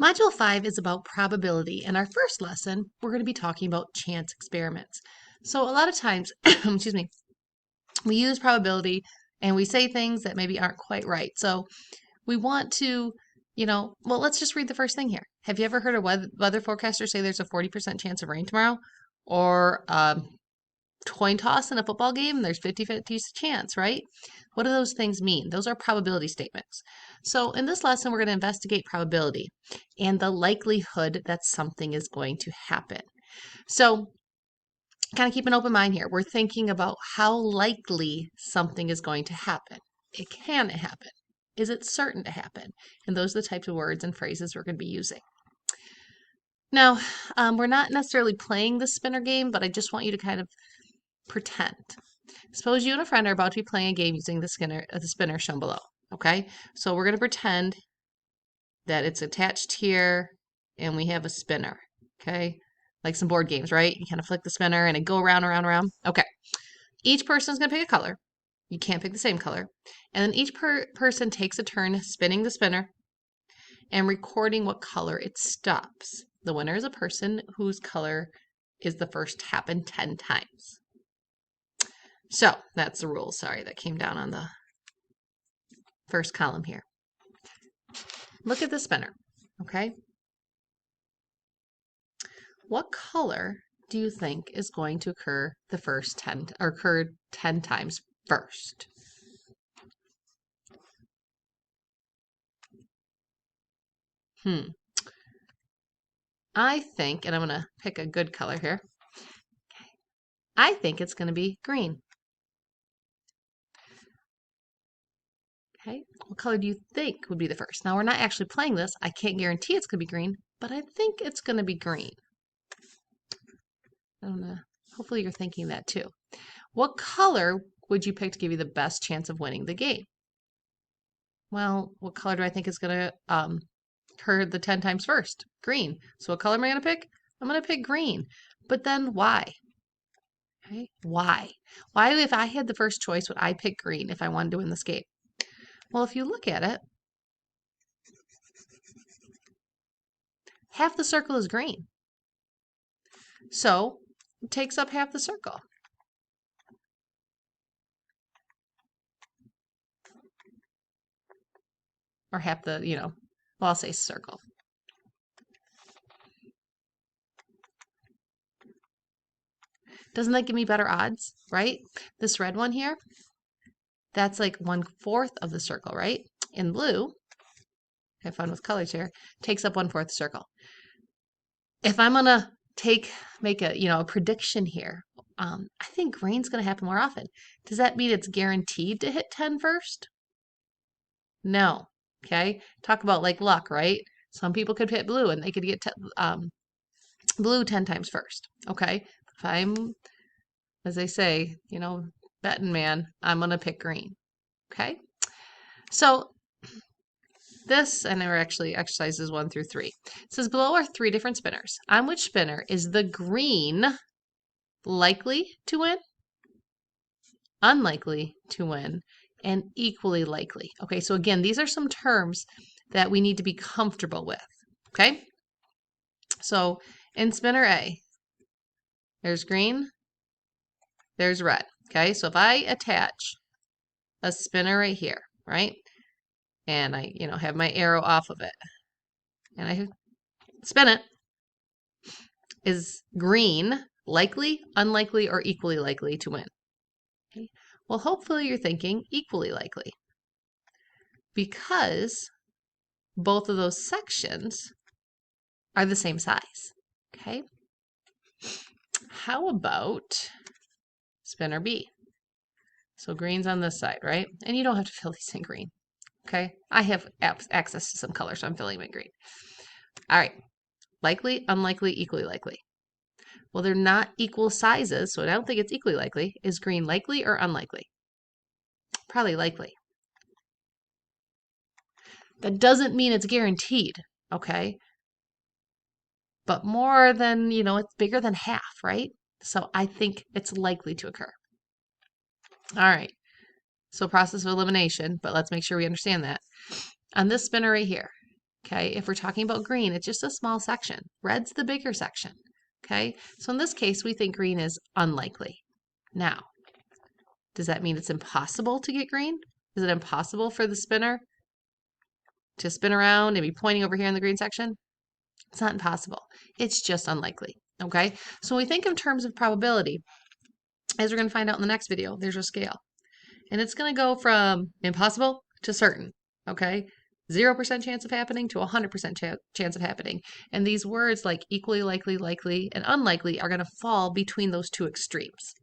Module 5 is about probability. In our first lesson, we're going to be talking about chance experiments. So a lot of times, excuse me, we use probability and we say things that maybe aren't quite right. So we want to, well, let's just read the first thing here. Have you ever heard a weather forecaster say there's a 40% chance of rain tomorrow? Or coin toss in a football game, there's 50-50 chance, right? What do those things mean? Those are probability statements. So in this lesson, we're going to investigate probability and the likelihood that something is going to happen. So kind of keep an open mind here. We're thinking about how likely something is going to happen. Can it happen? Is it certain to happen? And those are the types of words and phrases we're going to be using. Now, we're not necessarily playing the spinner game, but I just want you to kind of pretend. Suppose you and a friend are about to be playing a game using the spinner shown below. Okay, so we're going to pretend that it's attached here and we have a spinner. Okay, like some board games, right? You kind of flick the spinner and it go around, around, around. Okay, each person's going to pick a color. You can't pick the same color. And then each person takes a turn spinning the spinner and recording what color it stops. The winner is a person whose color is the first to happen 10 times. So that's the rule. Sorry, that came down on the first column here. Look at the spinner, okay? What color do you think is going to occur the first 10 or occur 10 times first? I think, and I'm going to pick a good color here. I think it's going to be green. Okay, what color do you think would be the first? Now, we're not actually playing this. I can't guarantee it's going to be green, but I think it's going to be green. I don't know. Hopefully you're thinking that too. What color would you pick to give you the best chance of winning the game? Well, what color do I think is going to occur the 10 times first? Green. So what color am I going to pick? I'm going to pick green. But then why? Okay, why? Why, if I had the first choice, would I pick green if I wanted to win this game? Well, if you look at it, half the circle is green. So it takes up half the circle. Or half the, well, I'll say circle. Doesn't that give me better odds, right? This red one here, that's like 1/4 of the circle, right? In blue, have fun with colors here, takes up 1/4 circle. If I'm gonna make a prediction here, I think green's gonna happen more often. Does that mean it's guaranteed to hit 10 first? No. Okay. Talk about like luck, right? Some people could hit blue and they could get blue 10 times first. Okay. If I'm, as they say, betting man, I'm gonna pick green. Okay. So this, and there are actually exercises 1 through 3. It says below are 3 different spinners. On which spinner is the green likely to win, unlikely to win, and equally likely? Okay, so again, these are some terms that we need to be comfortable with. Okay, so in spinner A, there's green, there's red. Okay, so if I attach a spinner right here, right, and I, have my arrow off of it, and I spin it, is green likely, unlikely, or equally likely to win? Okay. Well, hopefully you're thinking equally likely because both of those sections are the same size. Okay. How about spinner B? So green's on this side, right? And you don't have to fill these in green. Okay. I have access to some color, so I'm filling them in green. All right. Likely, unlikely, equally likely. Well, they're not equal sizes, so I don't think it's equally likely. Is green likely or unlikely? Probably likely. That doesn't mean it's guaranteed, okay? But more than, it's bigger than half, right? So I think it's likely to occur. All right. So process of elimination, but let's make sure we understand that. On this spinner right here, Okay, if we're talking about green, it's just a small section. Red's the bigger section. Okay, so in this case, we think green is unlikely. Now, does that mean it's impossible to get green? Is it impossible for the spinner to spin around and be pointing over here in the green section? It's not impossible. It's just unlikely. Okay, so when we think in terms of probability, as we're going to find out in the next video, there's a scale. And it's going to go from impossible to certain. Okay, 0% chance of happening to 100% chance of happening. And these words like equally likely, likely, and unlikely are going to fall between those two extremes.